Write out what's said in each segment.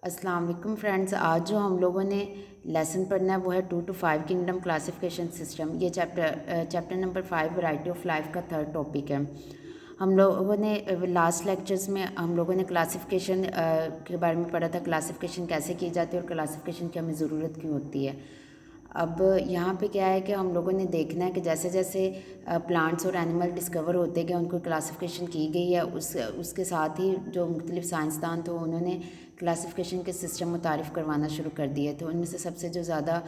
अस्सलाम वालेकुम फ्रेंड्स। आज जो हम लोगों ने लेसन पढ़ना है वो है 2 to 5 किंगडम क्लासिफिकेशन सिस्टम। ये chapter number 5 variety of life का थर्ड टॉपिक है। हम लोगों ने लास्ट लेक्चर्स में हम लोगों ने क्लासिफिकेशन के बारे में पढ़ा था, क्लासिफिकेशन कैसे की जाती है और क्लासिफिकेशन की हमें ज़रूरत क्यों होती है। अब यहाँ पे क्या है कि हम लोगों ने देखना है कि जैसे जैसे प्लांट्स और एनिमल डिस्कवर होते गए, उनको क्लासिफिकेशन की गई है, उसके साथ ही जो मुख्तलिफ साइंसदान थे उन्होंने क्लासिफिकेशन के सिस्टम मुतारिफ़ करवाना शुरू कर दिए थे। उनमें से सबसे जो ज़्यादा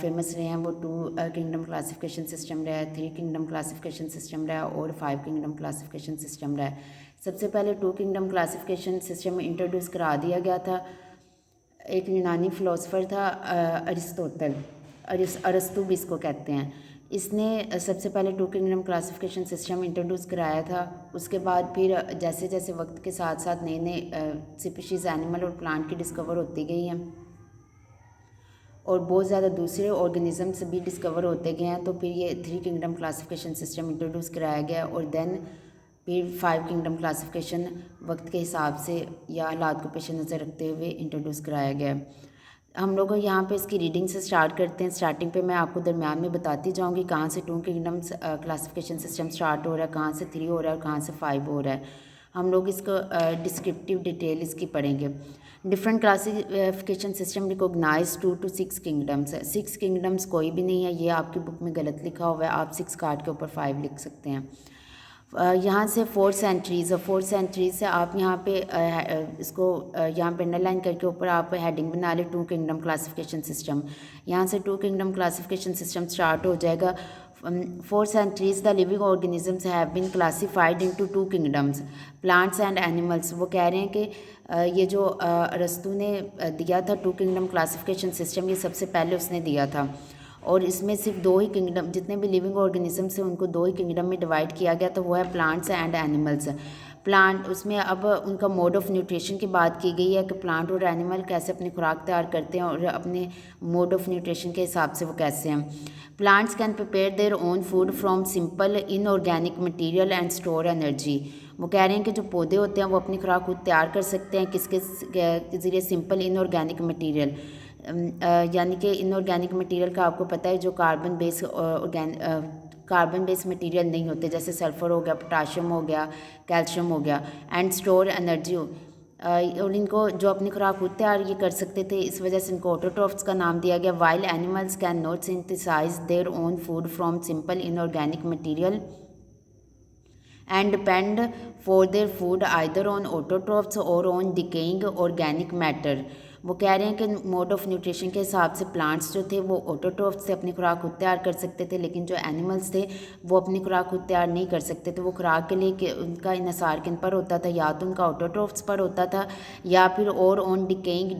फेमस रहे हैं वो 2 किंगडम क्लासिफिकेशन सिस्टम रहा है, 3 किंगडम क्लासिफिकेशन सिस्टम रहा है और 5 किंगडम क्लासिफिकेशन सिस्टम रहा है। सबसे पहले 2 किंगडम क्लासिफिकेशन सिस्टम इंट्रोड्यूस करा दिया गया था। एक यूनानी फ़िलोसफ़र था अरिस्टोटल, अरस्तू भी इसको कहते हैं। इसने सबसे पहले 2 किंगडम क्लासिफिकेशन सिस्टम इंट्रोड्यूस कराया था। उसके बाद फिर जैसे जैसे वक्त के साथ साथ नए नए स्पीशीज़ एनिमल और प्लांट की डिस्कवर होती गई हैं और बहुत ज़्यादा दूसरे ऑर्गेनिज़म्स भी डिस्कवर होते गए हैं, तो फिर ये 3 किंगडम क्लासिफिकेशन सिस्टम इंट्रोड्यूस कराया गया और देन फिर 5 किंगडम क्लासिफिकेशन वक्त के हिसाब से या हालात को पेश नज़र रखते हुए इंट्रोड्यूस कराया गया। हम लोग यहाँ पे इसकी रीडिंग से स्टार्ट करते हैं। स्टार्टिंग पे मैं आपको दरमियान में बताती जाऊँगी कहाँ से 2 किंगडम्स क्लासिफिकेशन सिस्टम स्टार्ट हो रहा है, कहाँ से 3 हो रहा है और कहाँ से 5 हो रहा है। हम लोग इसको डिस्क्रिप्टिव डिटेल इसकी पढ़ेंगे। Different classification system recognise 2 to 6 kingdoms है। 6 किंगडम्स कोई भी नहीं है, ये आपकी बुक में गलत लिखा हुआ है। आप 6 काट के ऊपर 5 लिख सकते हैं। यहाँ से 4 सेंचुरीज़ है। 4 सेंचुरीज से आप यहाँ पे इसको यहाँ पे अंडरलाइन करके ऊपर आप हेडिंग बना लें 2 किंगडम क्लासिफिकेशन सिस्टम। यहाँ से 2 किंगडम क्लासिफिकेशन सिस्टम स्टार्ट हो जाएगा। 4 centuries the living organisms have been classified into 2 kingdoms plants and animals. वो कह रहे हैं कि ये जो अरस्तू ने दिया था 2 किंगडम क्लासिफिकेशन सिस्टम, ये सबसे पहले उसने दिया था और इसमें सिर्फ 2 ही किंगडम, जितने भी लिविंग ऑर्गेनिजम्स हैं उनको 2 ही किंगडम में डिवाइड किया गया, तो वो है प्लांट्स एंड एनिमल्स। प्लांट उसमें अब उनका मोड ऑफ न्यूट्रिशन की बात की गई है कि प्लांट और एनिमल कैसे अपनी खुराक तैयार करते हैं और अपने मोड ऑफ न्यूट्रिशन के हिसाब से वो कैसे हैं। Plants can prepare their own food from simple inorganic material and store energy. वो कह रहे हैं कि जो पौधे होते हैं वो अपनी खुराक खुद तैयार कर सकते हैं, किसके ज़रिए, सिंपल इनऑर्गेनिक मटेरियल, यानी कि इनऑर्गेनिक मटेरियल का आपको पता है जो कार्बन बेस मटेरियल नहीं होते, जैसे सल्फ़र हो गया, पोटाशियम हो गया, कैल्शियम हो गया, एंड स्टोर एनर्जी और इनको जो अपनी खुराक खुद तैयार ये कर सकते थे, इस वजह से इनको ऑटोट्रॉफ्स का नाम दिया गया। While animals can not synthesise their own food from simple inorganic material and depend for their food either on autotrophs or on decaying organic matter। वो कह रहे हैं कि मोड ऑफ न्यूट्रिशन के हिसाब से प्लांट्स जो थे वो ऑटोट्रॉफ्स से अपनी खुराक खुद तैयार कर सकते थे, लेकिन जो एनिमल्स थे वो अपनी खुराक खुद तैयार नहीं कर सकते थे। वो खुराक के लिए उनका इन्हिसार किन पर होता था, या तो उनका ऑटोट्रॉफ्स पर होता था या फिर और on decaying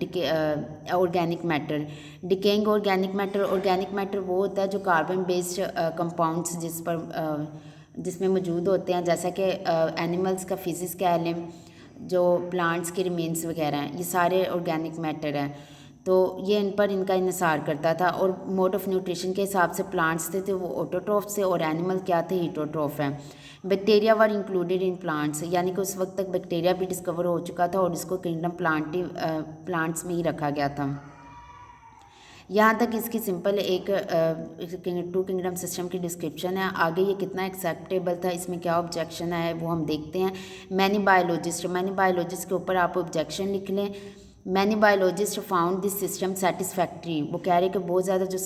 organic matter. Decaying organic matter वो होता है जो कार्बन बेस्ड कंपाउंड्स जिसमें मौजूद होते हैं, जैसा कि एनिमल्स का फिजिक्स कह लें, जो प्लांट्स के रिमेन्स वगैरह हैं, ये सारे ऑर्गेनिक मैटर हैं, तो ये इन पर इनका इन्हिसार करता था। और मोड ऑफ न्यूट्रिशन के हिसाब से प्लांट्स थे वो ऑटोट्रॉफ से और एनिमल क्या थे, हीटोट्रॉफ हैं। Bacteria were included in plants, यानी कि उस वक्त तक बैक्टीरिया भी डिस्कवर हो चुका था और इसको किंगडम प्लांट्स में ही रखा गया था। यहाँ तक इसकी सिंपल एक 2 किंगडम सिस्टम की डिस्क्रिप्शन है। आगे ये कितना एक्सेप्टेबल था, इसमें क्या ऑब्जेक्शन है वो हम देखते हैं। मैनी बायोलॉजिस्ट के ऊपर आप ऑब्जेक्शन लिख लें। Many biologist found this system satisfactory. वो कह रहे कि बहुत ज़्यादा जो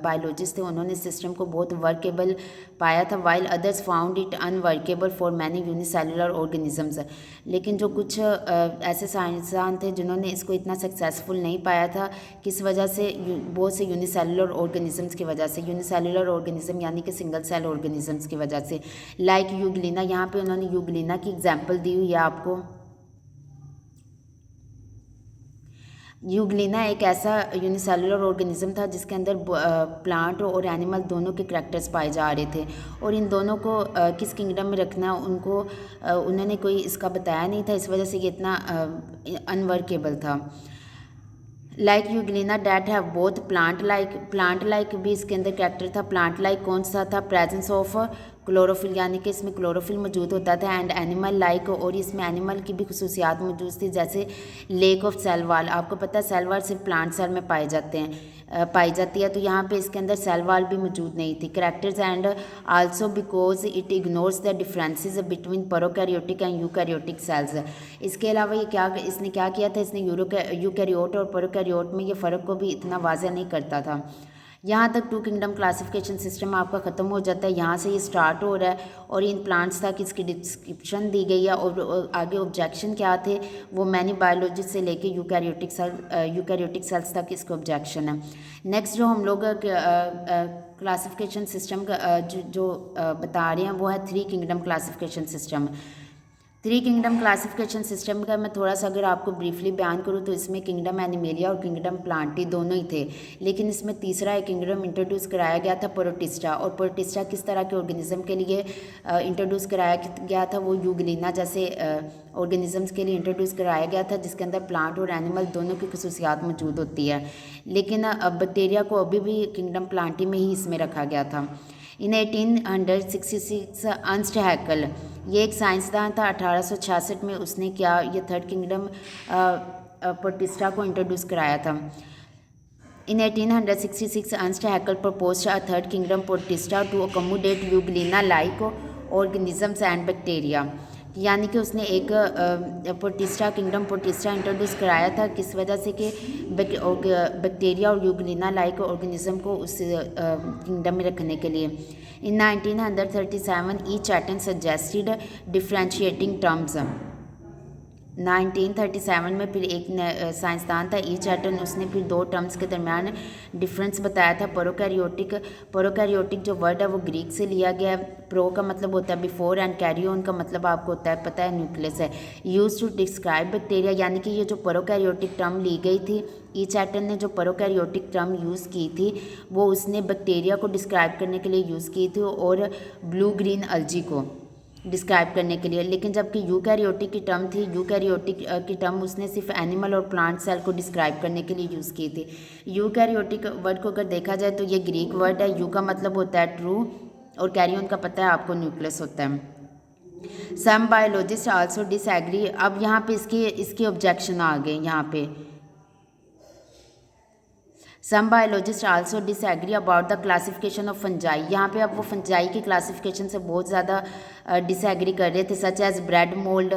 बायोलॉजिस्ट थे उन्होंने सिस्टम को बहुत वर्केबल पाया था, while others found it unworkable for many unicellular organisms. लेकिन जो कुछ ऐसे साइंसदान थे जिन्होंने इसको इतना सक्सेसफुल नहीं पाया था, किस वजह से, बहुत से यूनिसेलुलर ऑर्गेनिजम्स की वजह से। यूनिसेलुलर ऑर्गेनिज्म यानी कि सिंगल सेल ऑर्गेनिजम्स की वजह से, लाइक यूग्लिना। यहाँ पे उन्होंने यूग्लिना की एग्जांपल दी हुई है आपको। यूग्लिना एक ऐसा यूनिसेलुलर ऑर्गेनिज्म था जिसके अंदर प्लांट और एनिमल दोनों के करैक्टर्स पाए जा रहे थे और इन दोनों को किस किंगडम में रखना उनको उन्होंने कोई इसका बताया नहीं था, इस वजह से ये इतना अनवर्केबल था। Like Euglena that have both plant like भी इसके अंदर कैरेक्टर था। प्लांट लाइक कौन सा था, प्रेजेंस ऑफ क्लोरोफिल, यानी कि इसमें क्लोरोफिल मौजूद होता था। एंड एनिमल लाइक, और इसमें एनिमल की भी खसूसियात मौजूद थी, जैसे लेक ऑफ सेल वाल। आपको पता है सेल वाल सिर्फ प्लांट सेल में पाई जाती है, तो यहाँ पे इसके अंदर सेल वाल भी मौजूद नहीं थी। Characters and also because it ignores the differences between prokaryotic and eukaryotic cells. इसके अलावा इसने क्या किया था, इसने यूकैरियोट और प्रोकैरियोट में ये फ़र्क को भी इतना वाज़ह नहीं करता था। यहाँ तक टू किंगडम क्लासिफिकेशन सिस्टम आपका ख़त्म हो जाता है, यहाँ से ये स्टार्ट हो रहा है और इन प्लांट्स तक इसकी डिस्क्रिप्शन दी गई है। और आगे ऑब्जेक्शन क्या थे, वो मैनी बायोलॉजी से लेके यूकैरियोटिक सेल्स तक इसके ऑब्जेक्शन है। नेक्स्ट जो हम लोग क्लासिफिकेशन सिस्टम का जो बता रहे हैं वो है three kingdom classification system. Three kingdom classification system का मैं थोड़ा सा अगर आपको ब्रीफली बयान करूँ तो इसमें किंगडम एनिमेलिया और किंगडम प्लांटी दोनों ही थे, लेकिन इसमें तीसरा एक किंगडम इंट्रोड्यूस कराया गया था प्रोटिस्टा। और प्रोटिस्टा किस तरह के ऑर्गेनिज्म के लिए इंट्रोड्यूस कराया गया था, वो यूग्लिना जैसे ऑर्गेनिजम्स के लिए इंट्रोड्यूस कराया गया था, जिसके अंदर प्लांट और एनिमल दोनों की खसूसियात मौजूद होती है। लेकिन बैक्टीरिया को अभी भी किंगडम प्लांटी में ही इसमें रखा गया था। इन 1866 अर्नस्ट हैकल, ये एक साइंसदान था, 1866 में उसने क्या ये थर्ड किंगडम प्रोटिस्टा को इंट्रोड्यूस कराया था। In 1866 Ernst Haeckel proposed a third kingdom Protista to accommodate Euglena like organisms and bacteria, यानी कि उसने एक किंगडम प्रोटिस्टा इंट्रोड्यूस कराया था, किस वजह से कि बैक्टीरिया और यूग्लिना लाइक ऑर्गेनिज्म को उस किंगडम में रखने के लिए। इन 1937 ई चैटन सजेस्टेड डिफ्रेंशिएटिंग टर्म्स। 1937 में फिर एक साइंसदान था ई चैटन, उसने फिर दो टर्म्स के दरमियान डिफरेंस बताया था। प्रोकैरियोटिक जो वर्ड है वो ग्रीक से लिया गया है। प्रो का मतलब होता है बिफोर एंड कैरियोन का मतलब आपको होता है पता है न्यूक्लियस है। यूज टू डिस्क्राइब बैक्टीरिया, यानी कि ये जो प्रोकैरियोटिक टर्म ली गई थी, ई चैटन ने जो प्रोकैरियोटिक टर्म यूज़ की थी वो उसने बैक्टीरिया को डिस्क्राइब करने के लिए यूज़ की थी और ब्लू ग्रीन अलजी को डिस्क्राइब करने के लिए। लेकिन जबकि यूकैरियोटिक की टर्म थी, यूकैरियोटिक की टर्म उसने सिर्फ एनिमल और प्लांट सेल को डिस्क्राइब करने के लिए यूज़ की थी। यूकैरियोटिक वर्ड को अगर देखा जाए तो ये ग्रीक वर्ड है। यू का मतलब होता है ट्रू और कैरियन का पता है आपको न्यूक्लियस होता है। सम बायोलॉजिस्ट आल्सो डिसएग्री, अब यहाँ पे इसकी ऑब्जेक्शन आ गए यहाँ पे। Some biologists also disagree about the classification of fungi, यहाँ पे अब वो फंजाई की क्लासिफिकेशन से बहुत ज़्यादा डिसएग्री कर रहे थे। सच एज ब्रेड मोल्ड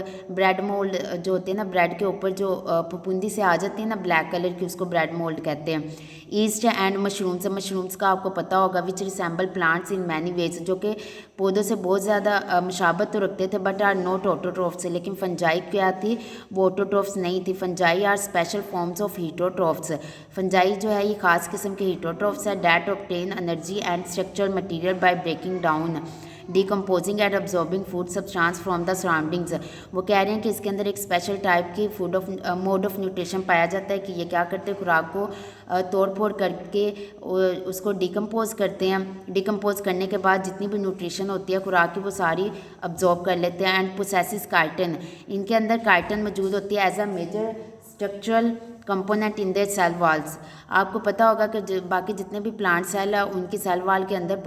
जो होते हैं ना, ब्रेड के ऊपर जो फफूंदी से आ जाती है ना ब्लैक कलर की, उसको ब्रेड मोल्ड कहते हैं। ईस्ट एंड मशरूम्स का आपको पता होगा, which resemble plants in many ways, जो कि पौधों से बहुत ज़्यादा मुशाबत तो रखते थे बट आर नॉट ऑटोट्रॉफ्स। लेकिन फंजाई क्या थी, वो ऑटोट्रॉफ्स नहीं थी। Fungi are special forms of heterotrophs. Fungi जो है ये खास किस्म के हीटोट्रॉफ्स है that obtain energy and structural material by breaking down decomposing and absorbing food substance from the surroundings. वो कह रहे हैं कि इसके अंदर एक स्पेशल टाइप की मोड ऑफ न्यूट्रिशन पाया जाता है कि ये क्या करते हैं, खुराक को तोड़ फोड़ करके उसको डिकम्पोज करते हैं। डिकम्पोज करने के बाद जितनी भी न्यूट्रिशन होती है खुराक की वो सारी अब्जॉर्ब कर लेते हैं। एंड पोसेसिस काइटन, इनके अंदर काइटन मौजूद होती है as a major structural component in their cell walls. आपको पता होगा कि बाकी जितने भी प्लांट सेल है उनकी सेल वाल के अंदर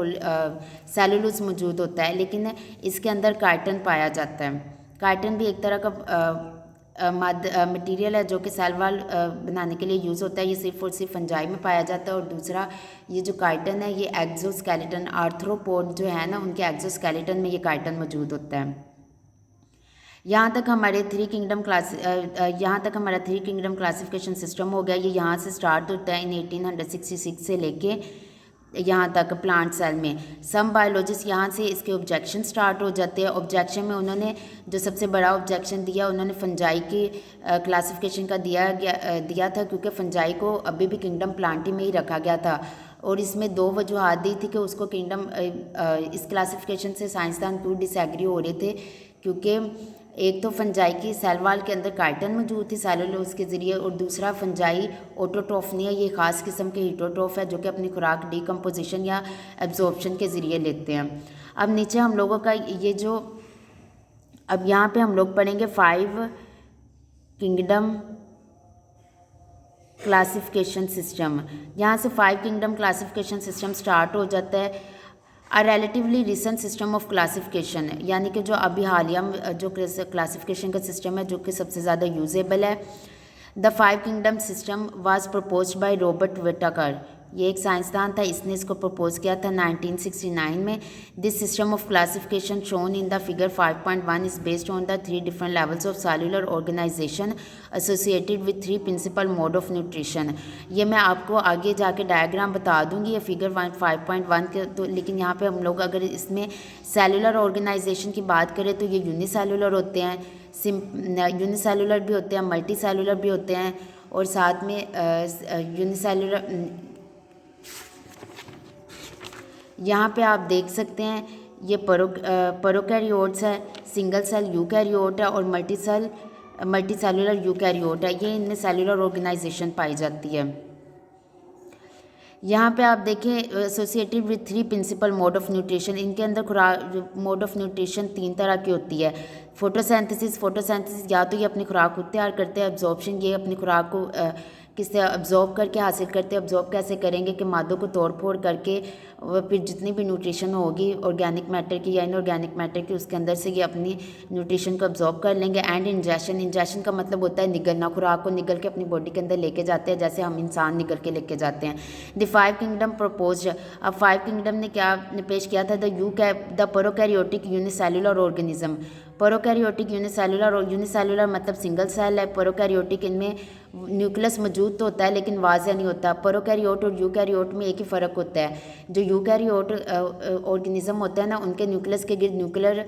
सेलुलोज मौजूद होता है, लेकिन इसके अंदर काइटन पाया जाता है। काइटन भी एक तरह का मटेरियल है जो कि सेल वाल बनाने के लिए यूज़ होता है। ये सिर्फ और सिर्फ फंजाई में पाया जाता है। और दूसरा ये जो काइटन है ये एक्सोस्केलेटन आर्थ्रोपोड जो है ना उनके एक्सोस्केलेटन में ये काइटन मौजूद होता है। यहाँ तक हमारा थ्री किंगडम क्लासिफिकेशन सिस्टम हो गया। ये यहाँ से स्टार्ट होता है इन 1866 से लेके यहाँ तक प्लांट सेल में। सम बायोलॉजिस्ट यहाँ से इसके ऑब्जेक्शन स्टार्ट हो जाते हैं। ऑब्जेक्शन में उन्होंने जो सबसे बड़ा ऑब्जेक्शन दिया उन्होंने फंजाई की क्लासिफिकेशन का दिया था, क्योंकि फंजाई को अभी भी किंगडम प्लांटी में ही रखा गया था। और इसमें दो वजूहत दी थी कि उसको किंगडम इस क्लासिफिकेशन से साइंसदान क्यों डिसएग्री हो रहे थे, क्योंकि एक तो फंजाई की सेल वाल के अंदर काइटन मौजूद थी सेलुलोज के ज़रिए, और दूसरा फंजाई ऑटोट्रॉफ नहीं है, ये ख़ास किस्म के हीटोट्रॉफ है जो कि अपनी खुराक डिकम्पोजिशन या एब्जॉर्प्शन के ज़रिए लेते हैं। अब नीचे हम लोगों का ये जो अब यहाँ पे हम लोग पढ़ेंगे 5 किंगडम क्लासिफिकेशन सिस्टम। यहाँ से 5 किंगडम क्लासिफिकेशन सिस्टम स्टार्ट हो जाता है। A relatively recent system of classification, यानी कि जो अभी हालिया में जो क्लासिफिकेशन का सिस्टम है जो कि सबसे ज़्यादा यूजेबल है। The five kingdom system was proposed by Robert Whittaker, ये एक साइंसदान था, इसने इसको प्रपोज किया था 1969 में। This system of classification shown in the figure 5.1 is based on the 3 different levels of cellular organisation associated with 3 principal mode of nutrition. ये मैं आपको आगे जाके डायग्राम बता दूंगी ये फिगर 5.1 के, तो लेकिन यहाँ पे हम लोग अगर इसमें सेलुलर ऑर्गेनाइजेशन की बात करें तो ये यूनिसेलुलर होते हैं, यूनिसेलुलर भी होते हैं, मल्टी सेलुलर भी होते हैं, और साथ में यूनिसेलुलर यहाँ पे आप देख सकते हैं ये प्रोकैरियोट्स है, सिंगल सेल यूकैरियोट है और मल्टी सेलुलर यूकैरियोट है। ये इनमें सेलुलर ऑर्गेनाइजेशन पाई जाती है। यहाँ पे आप देखें associated with 3 principal mode of nutrition, इनके अंदर खुराक मोड ऑफ न्यूट्रिशन 3 तरह की होती है। फोटोसिंथेसिस या तो ये अपनी खुराक खुद तैयार करते हैं, एब्जॉर्प्शन ये अपनी खुराक को किससे अब्जॉर्ब करके हासिल करते हैं। अब्जॉर्ब कैसे करेंगे कि मादों को तोड़ फोड़ करके फिर जितनी भी न्यूट्रिशन होगी ऑर्गेनिक मैटर की या इनऑर्गेनिक मैटर की उसके अंदर से ये अपनी न्यूट्रिशन को अब्जॉर्ब कर लेंगे। एंड इंजेशन का मतलब होता है निगलना, खुराक को निगल के अपनी बॉडी के अंदर लेके जाते हैं, जैसे हम इंसान निगल के लेके जाते हैं। द फाइव किंगडम प्रपोज्ड, अब फाइव किंगडम ने क्या पेश किया था, the prokaryotic unicellular organism. Prokaryotic unicellular मतलब सिंगल सेल है। प्रोकैरियोटिक इनमें न्यूक्लियस मौजूद तो होता है लेकिन वाज़ा नहीं होता। प्रोकैरियोट और यूकैरियोट में एक ही फ़र्क होता है, जो यूकैरियोट ऑर्गेनिज्म होता है ना उनके न्यूक्लियस के गिर्द न्यूक्लियर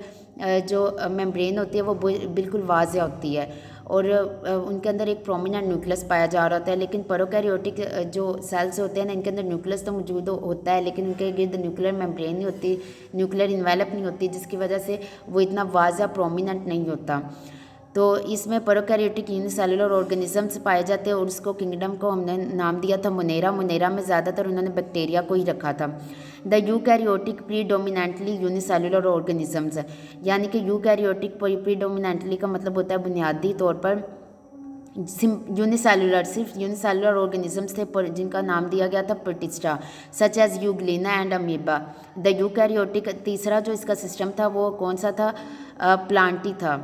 जो मेम्ब्रेन होती है वो बिल्कुल वाज़ा होती है और उनके अंदर एक प्रोमिनेंट न्यूक्लियस पाया जा रहा होता है। लेकिन प्रोकैरियोटिक जो सेल्स होते हैं ना इनके अंदर न्यूक्लियस तो मौजूद होता है लेकिन उनके गिर्द न्यूक्लियर मेम्ब्रेन नहीं होती, न्यूक्लियर इन्वेलप नहीं होती, जिसकी वजह से वो इतना वाज़ा प्रोमिनेंट नहीं होता। तो इसमें प्रोकैरियोटिक यूनिसेलुलर ऑर्गेनिजम्स पाए जाते हैं और उसको किंगडम को हमने नाम दिया था मुनेरा। मुनेरा में ज़्यादातर उन्होंने बैक्टीरिया को ही रखा था। The eukaryotic predominantly unicellular organisms, यानी कि यूकैरियोटिक प्रीडोमिनेंटली का मतलब होता है बुनियादी तौर पर यूनिसेलुलर, सिर्फ यूनिसेलुलर ऑर्गेनिजम्स थे जिनका नाम दिया गया था Protista, such as Euglena and Amoeba. The eukaryotic तीसरा जो इसका सिस्टम था वो कौन सा था, प्लांटी था।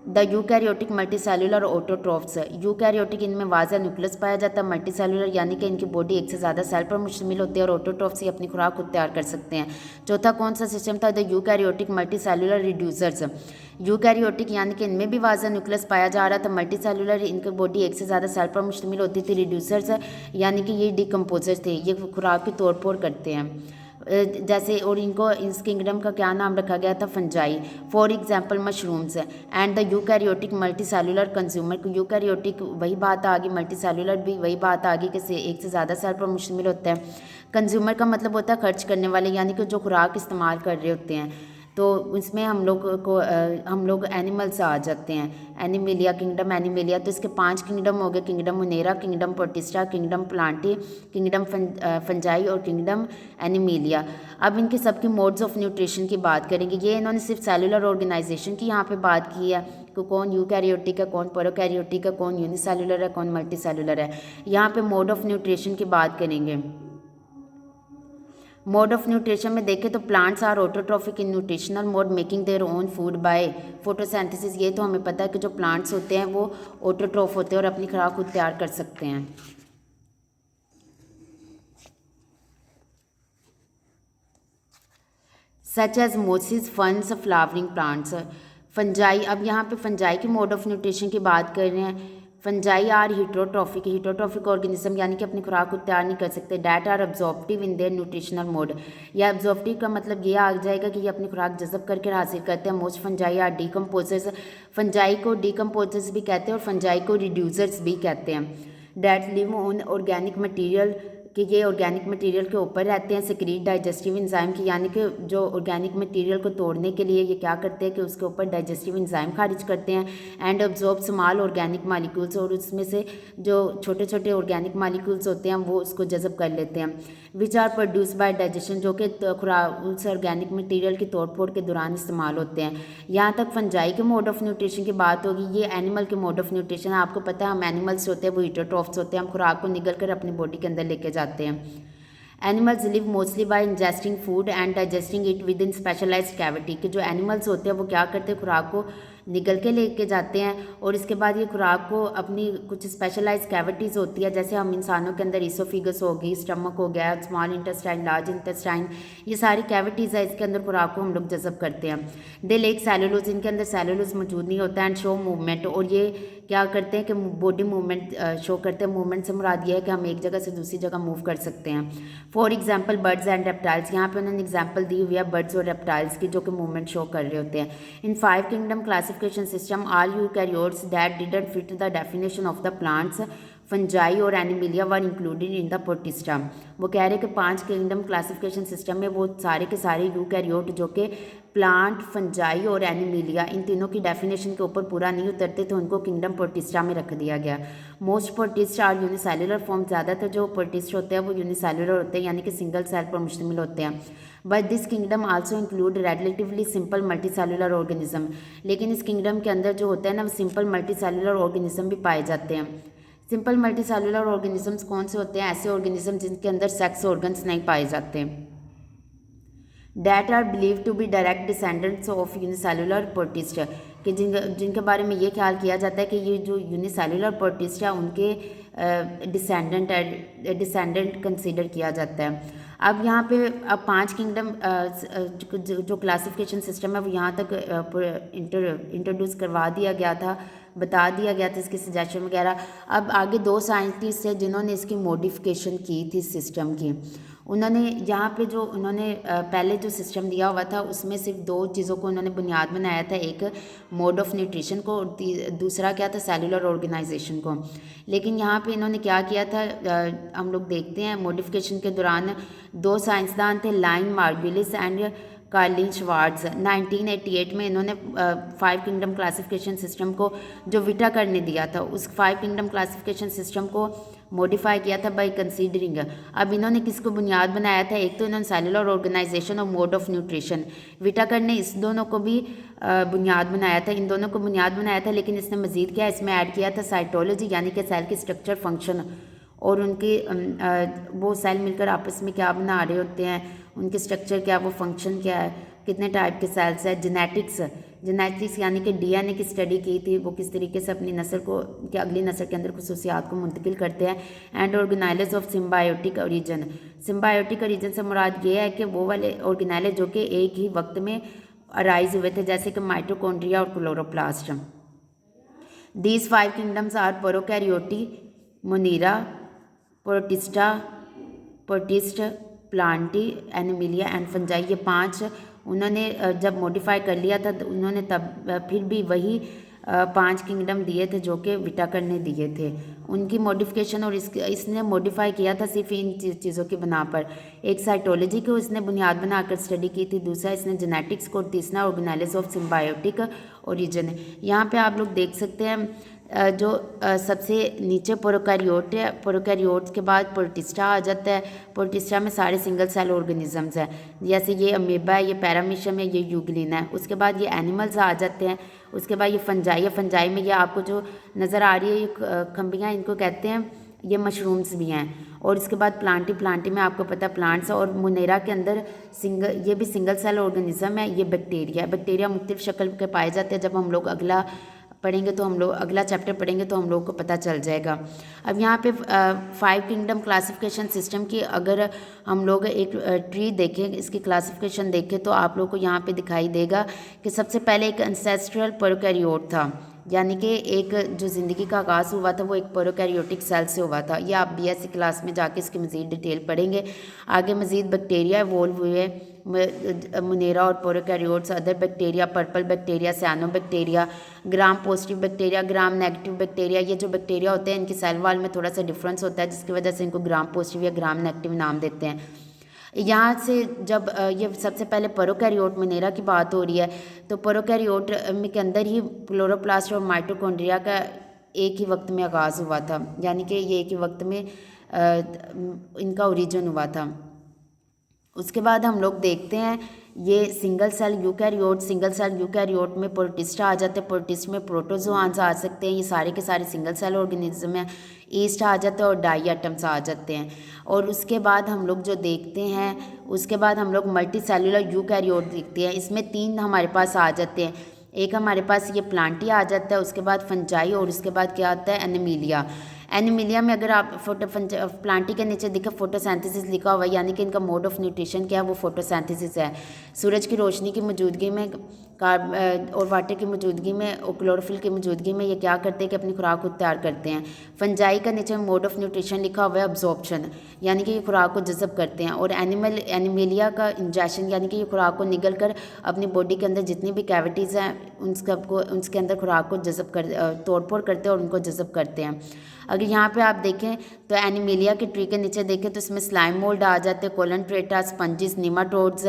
The eukaryotic multicellular autotrophs, eukaryotic इनमें वाज़ा न्यूक्लियस पाया जाता है, मल्टीसेलुलर यानी कि इनकी बॉडी एक से ज़्यादा सेल पर मुश्तमिल होती है और ऑटोट्रॉफ्स ही अपनी खुराक खुद तैयार कर सकते हैं। चौथा कौन सा सिस्टम था, the eukaryotic multicellular reducers. Eukaryotic यानी कि इनमें भी वाज़ा न्यूक्लियस पाया जा रहा था, मल्टीसेलुलर इनकी बॉडी एक से ज़्यादा सेल पर मुश्तमिल होती थी। रिड्यूसर्स यानी कि ये डिकम्पोजर्स थे, ये खुराक की तोड़ फोड़ करते हैं जैसे, और इनको इस किंगडम का क्या नाम रखा गया था, fungi. For example mushrooms and the eukaryotic multicellular consumer. Eukaryotic वही बात आ गई, मल्टीसेलुलर भी वही बात आ गई कि एक से ज़्यादा सेल पर मुश्तमिल होता है। कंज्यूमर का मतलब होता है खर्च करने वाले, यानी कि जो खुराक इस्तेमाल कर रहे होते हैं। तो इसमें हम लोग एनिमल्स आ जाते हैं, एनिमेलिया, किंगडम एनिमेलिया। तो इसके 5 किंगडम हो गए, kingdom Monera, kingdom Protista, kingdom Plantae, kingdom fungi और किंगडम एनिमेलिया। अब इनके सबके मोड्स ऑफ न्यूट्रिशन की बात करेंगे। ये इन्होंने सिर्फ सेलुलर ऑर्गेनाइजेशन की यहाँ पे बात की है कि कौन यूकैरियोटिक है, कौन प्रोकैरियोटिक है, कौन यूनिसेलुलर है, कौन मल्टीसेलुलर है। यहाँ पे मोड ऑफ न्यूट्रिशन की बात करेंगे। मोड ऑफ न्यूट्रिशन में देखें तो plants are autotrophic in nutritional mode making their own food by photosynthesis. ये तो हमें पता है कि जो प्लांट्स होते हैं वो ऑटोट्रॉफ होते हैं और अपनी खुराक खुद तैयार कर सकते हैं। सच एज मोसिस, फंस, फ्लावरिंग प्लांट्स। फंजाई, अब यहाँ पे फंजाई के मोड ऑफ न्यूट्रिशन की बात कर रहे हैं। फंजाई आर हीटरोट्रॉफिक ऑर्गेनिज्म, यानी कि अपनी खुराक को तैयार नहीं कर सकते। That are absorptive in their nutritional mode, या एब्जॉर्प्टिव का मतलब ये आ जाएगा कि ये अपनी खुराक जज़ब करके हासिल करते हैं। Most fungi are decomposers, fungi को डीकम्पोजर्स भी कहते हैं और फंजाई को रिड्यूसर्स भी कहते हैं। That live on organic material, कि ये ऑर्गेनिक मटेरियल के ऊपर रहते हैं। सेक्रीट डाइजेस्टिव इंजाइम की, यानी कि जो ऑर्गेनिक मटेरियल को तोड़ने के लिए ये क्या करते हैं कि उसके ऊपर डाइजेस्टिव इंजाइम खारिज करते हैं। And absorb small organic molecules, और उसमें से जो छोटे छोटे ऑर्गेनिक मालिक्यूल्स होते हैं वो उसको जज़ब कर लेते हैं। Which are produce by digestion, जो कि खुराक उस ऑर्गेनिक मटेरियल की तोड़ फोड़ के दौरान इस्तेमाल होते हैं। यहाँ तक फंजाई के मोड ऑफ न्यूट्रिशन की बात होगी। ये एनिमल के मोड ऑफ न्यूट्रिशन, आपको पता है हम एनिमल्स होते हैं वो हीटरोट्रॉफ्स होते हैं, हम खुराक को निगल कर अपनी बॉडी के अंदर लेके जाते हैं। Animals live mostly by ingesting food and digesting it within specialised cavity, कि जो एनिमल्स होते हैं वो क्या करते हैं, खुराक को निगल के लेके जाते हैं और इसके बाद ये खुराक को अपनी कुछ स्पेशलाइज्ड कैविटीज़ होती है, जैसे हम इंसानों के अंदर ईसोफिगस होगी, स्टमक हो गया, स्मॉल इंटेस्टाइन, लार्ज इंटेस्टाइन, ये सारी कैविटीज़ है, इसके अंदर खुराक को हम लोग जज़ब करते हैं। दे लेक सेलुलोज, इनके अंदर सेलुलोज मौजूद नहीं होता है, एंड शो मूवमेंट, और ये क्या करते हैं कि बॉडी मूवमेंट शो करते हैं। मूवमेंट से मुराद ये है कि हम एक जगह से दूसरी जगह मूव कर सकते हैं। For example birds and reptiles, यहाँ पे उन्होंने एग्जाम्पल दी हुई है बर्ड्स और रेप्टाइल्स की, जो कि मूवमेंट शो कर रहे होते हैं। In 5 kingdom classification system all eukaryotes that didn't fit the definition of the plants fungi और Animalia were included in the Protista. वो कह रहे हैं कि 5 किंगडम क्लासिफिकेशन सिस्टम में वो सारे के सारे यूकैरियोट जो कि प्लांट, फंजाई और एनिमिलिया, इन तीनों की डेफिनेशन के ऊपर पूरा नहीं उतरते, तो उनको किंगडम प्रोटिस्टा में रख दिया गया। Most protist are unicellular form, ज़्यादातर जो प्रोटिस्ट होते हैं वो यूनिसेलुलर होते हैं, यानी कि सिंगल सेल पर मुश्तमिल होते हैं। But this kingdom also include relatively simple multicellular organism, लेकिन इस किंगडम के अंदर जो होते हैं ना, वो सिंपल मल्टीसेलुलर ऑर्गेनिज्म भी पाए जाते हैं। सिंपल मल्टीसेलुलर ऑर्गेनिजम्स कौन से होते हैं? ऐसे ऑर्गेनिज्म जिनके अंदर सेक्स ऑर्गन्स नहीं पाए जाते। That are believe to be direct descendants of unicellular protist, कि जिनके बारे में ये ख्याल किया जाता है कि ये जो यूनिसेलुलर प्रोटिस्ट है उनके डिसेंडेंट कंसीडर किया जाता है। अब यहाँ पे अब 5 किंगडम जो क्लासिफिकेशन सिस्टम है वो यहाँ तक इंट्रोड्यूस करवा दिया गया था, बता दिया गया था इसके सजेशन वगैरह। अब आगे 2 साइंटिस्ट हैं जिन्होंने इसकी मॉडिफिकेशन की थी सिस्टम की। उन्होंने यहाँ पे जो उन्होंने पहले जो सिस्टम दिया हुआ था उसमें सिर्फ 2 चीज़ों को उन्होंने बुनियाद बनाया था, एक मोड ऑफ न्यूट्रिशन को और दूसरा क्या था, सेलुलर ऑर्गेनाइजेशन को। लेकिन यहाँ पे इन्होंने क्या किया था, हम लोग देखते हैं मॉडिफिकेशन के दौरान 2 साइंसदान थे, Lynn Margulis and Karlene Schwartz. 1988 में इन्होंने 5 किंगडम क्लासिफिकेशन सिस्टम को जो विटाकर ने दिया था, उस 5 किंगडम क्लासिफिकेशन सिस्टम को मॉडिफाई किया था बाय कंसीडरिंग। अब इन्होंने किसको बुनियाद बनाया था, एक तो इन्होंने सेलुलर ऑर्गेनाइजेशन और मोड ऑफ न्यूट्रिशन। विटाकर ने इस दोनों को भी बुनियाद बनाया था, इन दोनों को बुनियाद बनाया था, लेकिन इसने मजीद क्या इसमें ऐड किया था, साइटोलॉजी, यानी कि सेल की स्ट्रक्चर, फंक्शन और उनके वो सेल मिलकर आपस में क्या बना रहे होते हैं, उनके स्ट्रक्चर क्या, वो फंक्शन क्या है, कितने टाइप के सेल्स है। जेनेटिक्स यानी कि डीएनए की स्टडी की थी, वो किस तरीके से अपनी नस्ल को कि अगली नस्ल के अंदर खसूसियात को मुंतकिल करते हैं। And organelles of symbiotic origin, symbiotic origin से मुराद ये है कि वो वाले ऑर्गेनाइल जो कि एक ही वक्त में अराइज हुए थे, जैसे कि माइटोकॉन्ड्रिया और chloroplast. These 5 kingdoms are Prokaryotae, Monera, Protist, Plantae, Animalia and fungi. ये 5 उन्होंने जब मॉडिफाई कर लिया था तो उन्होंने तब फिर भी वही 5 किंगडम दिए थे जो कि विटाकर ने दिए थे। उनकी मॉडिफिकेशन और इसने मॉडिफाई किया था सिर्फ इन चीज़ों की बना पर। एक साइटोलॉजी को इसने बुनियाद बनाकर स्टडी की थी, दूसरा इसने जेनेटिक्स को, और तीसरा ऑर्गेनाइल्स ऑफ सिम्बायोटिक ओरिजिन। यहाँ पे आप लोग देख सकते हैं जो सबसे नीचे प्रोकैरियोट है, प्रोकैरियोट्स के बाद प्रोटिस्टा आ जाता है। प्रोटिस्टा में सारे सिंगल सेल ऑर्गेनिजम्स हैं, जैसे ये अमीबा है, ये पैरामीशियम है, ये यूग्लिन है। उसके बाद ये एनिमल्स आ जाते हैं। उसके बाद ये फंजाई है, फंजाई में ये आपको जो नज़र आ रही है ये खंबियाँ, इनको कहते हैं, ये मशरूम्स भी हैं। और इसके बाद प्लांटी में आपको पता है प्लांट्स, और मुनेरा के अंदर ये भी सिंगल सेल ऑर्गेनिज्म है, ये बैक्टीरिया मुख्तलिफ शक्ल के पाए जाते हैं। जब हम लोग अगला चैप्टर पढ़ेंगे तो हम लोग को पता चल जाएगा। अब यहाँ पे 5 किंगडम क्लासिफिकेशन सिस्टम की अगर हम लोग एक ट्री देखें, इसकी क्लासिफिकेशन देखें, तो आप लोग को यहाँ पे दिखाई देगा कि सबसे पहले एक एंसेस्ट्रल प्रोकैरियोट था, यानी कि एक जो ज़िंदगी का आगाज़ हुआ था वो एक प्रोकैरियोटिक सेल से हुआ था। ये आप बीएससी क्लास में जाके इसकी मज़ीद डिटेल पढ़ेंगे। आगे मज़ीद बैक्टीरिया इवोल्व हुए, मुनेरा और prokaryotes, other bacteria, purple bacteria, cyanobacteria, Gram positive bacteria, Gram negative bacteria. ये जो बैक्टीरिया होते हैं इनकी सेल वाल में थोड़ा सा डिफरेंस होता है, जिसकी वजह से इनको ग्राम पॉजिटिव या ग्राम नेगेटिव नाम देते हैं। यहाँ से जब ये सबसे पहले प्रोकैरियोट मुनेरा की बात हो रही है, तो प्रोकैरियोट के अंदर ही क्लोरोप्लास्ट और माइटोकॉन्ड्रिया का एक ही वक्त में आगाज़ हुआ था, यानी कि ये एक ही वक्त में इनका ओरिजिन हुआ था। उसके बाद हम लोग देखते हैं ये single cell eukaryote, single cell eukaryote में प्रोटिस्टा आ जाते हैं, प्रोटिस्ट में प्रोटोजोआंस आ सकते हैं, ये सारे के सारे सिंगल सेल ऑर्गेनिज्म हैं। ईस्ट आ जाते हैं और डाई एटम्स आ जाते हैं। और उसके बाद हम लोग जो देखते हैं, उसके बाद हम लोग मल्टी सेलुलर यूकैरियोट देखते हैं। इसमें 3 हमारे पास आ जाते हैं। एक हमारे पास ये प्लांटिया आ जाता है, उसके बाद फंजाई, और उसके बाद क्या आता है, एनिमिलिया। एनिमिलिया में अगर आप प्लांटी के नीचे दिखा फोटोसिंथेसिस लिखा हुआ है, यानी कि इनका मोड ऑफ न्यूट्रिशन क्या है, वो फोटोसिंथेसिस है। सूरज की रोशनी की मौजूदगी में और वाटर की मौजूदगी में और क्लोरोफिल की मौजूदगी में ये क्या करते हैं कि अपनी खुराक खुद तैयार करते हैं। फंजाई का नीचे मोड ऑफ न्यूट्रिशन लिखा हुआ है अब्जॉर्प्शन, यानी कि ये खुराक को जज़ब करते हैं। और एनिमिलिया का इंजेक्शन, यानी कि ये खुराक को निगल कर अपनी बॉडी के अंदर जितनी भी कैविटीज़ हैं उन सबको उसके अंदर खुराक को जज़ब कर तोड़ फोड़ करते हैं और उनको जज़ब करते हैं। अगर यहाँ पे आप देखें तो एनिमिलिया के ट्री के नीचे देखें तो इसमें स्लाइम मोल्ड आ जाते हैं, कोलनट्रेटा, स्पंजिस, निमाटोड्स,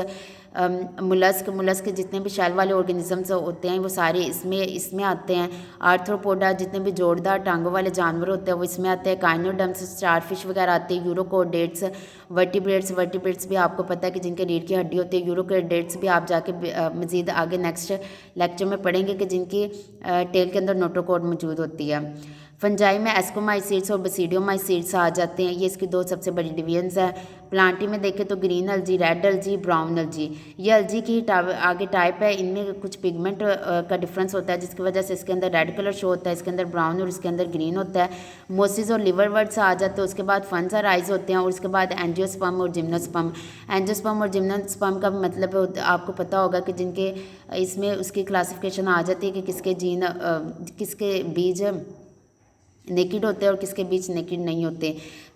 मुलस्क के जितने भी शैल वाले ऑर्गेनिजम्स होते हैं वो सारे इसमें आते हैं। आर्थ्रोपोडा, जितने भी जोरदार टांगों वाले जानवर होते हैं वो इसमें आते हैं। काइनोडर्म्स, स्टारफिश वगैरह आते हैं। यूरोकोडेट्स, वर्टिब्रेट्स भी आपको पता है कि जिनके रीढ़ की हड्डी होती है। यूरोकोडेट्स भी आप जाके मज़ीद आगे नेक्स्ट लेक्चर में पढ़ेंगे कि जिनकी टेल के अंदर नोटोकोड मौजूद होती है। फंजाई में एस्कोमाइसीड्स और बसीडियोमाइसीड्स आ जाते हैं, ये इसकी 2 सबसे बड़ी डिवीजन्स है। प्लांटी में देखें तो ग्रीन अलजी, रेड अलजी, ब्राउन अलजी, ये अलजी की आगे टाइप है। इनमें कुछ पिगमेंट का डिफरेंस होता है जिसकी वजह से इसके अंदर रेड कलर शो होता है, इसके अंदर ब्राउन और इसके अंदर ग्रीन होता है। मोसिस और लिवरवर्ट्स आ जाते हैं। उसके बाद फंस राइज होते हैं और उसके बाद एंजियोस्पर्म और जिम्नोस्पर्म। एंजियोस्पर्म और जिम्नोस्पर्म का मतलब आपको पता होगा कि जिनके इसमें उसकी क्लासिफिकेशन आ जाती है कि किसके बीज नेकिड होते हैं और किसके बीच नेकिड नहीं होते।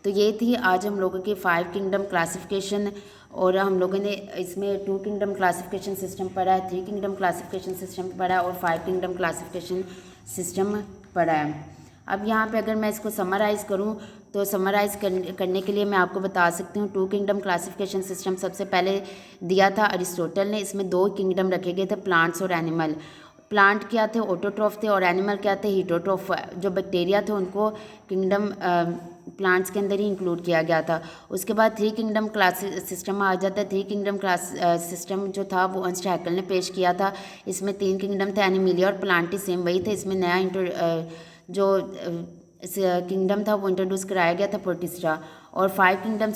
तो ये थी आज हम लोगों की 5 किंगडम क्लासिफिकेशन, और हम लोगों ने इसमें 2 किंगडम क्लासिफिकेशन सिस्टम पढ़ा है, 3 किंगडम क्लासिफिकेशन सिस्टम पढ़ा है और 5 किंगडम क्लासिफिकेशन सिस्टम पढ़ा है। अब यहाँ पे अगर मैं इसको समराइज़ करूँ तो समराइज़ करने के लिए मैं आपको बता सकती हूँ 2 किंगडम क्लासिफिकेशन सिस्टम सबसे पहले दिया था अरिस्टोटल ने। इसमें 2 किंगडम रखे गए थे, प्लांट्स और एनिमल। प्लांट क्या थे, ऑटोट्रॉफ थे, और एनिमल क्या थे, हीटोट्रॉफ। जो बैक्टीरिया थे उनको किंगडम प्लांट्स के अंदर ही इंक्लूड किया गया था। उसके बाद 3 किंगडम क्लास सिस्टम आ जाता है। 3 किंगडम क्लास सिस्टम जो था वो अर्नस्ट हैकेल ने पेश किया था। इसमें 3 किंगडम थे, एनिमिलिया और प्लांटी सेम वही थे। इसमें नया जो किंगडम था वो इंट्रोड्यूस कराया गया था, प्रोटिस्टा। और 5 किंगडम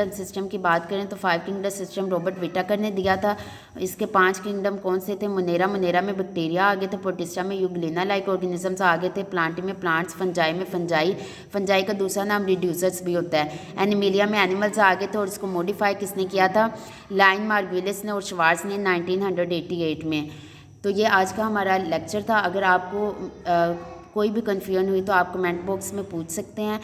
सिस्टम की बात करें तो 5 किंगडम सिस्टम रॉबर्ट विटाकर ने दिया था। इसके 5 किंगडम कौन से थे, मोनेरा में बैक्टीरिया आ गए थे, प्रोटिस्टा में यूग्लिना लाइक ऑर्गेनिजम्स आ गए थे, प्लांटी में प्लांट्स, फंजाई में फंजाई का दूसरा नाम रिड्यूसर्स भी होता है। एनिमिलिया में एनिमल्स आ गए थे और इसको मॉडिफाई किसने किया था, लाइन मार्गविलिस ने और श्वार्ट्ज ने 1988 में। तो ये आज का हमारा लेक्चर था। अगर आपको कोई भी कन्फ्यूजन हुई तो आप कमेंट बॉक्स में पूछ सकते हैं।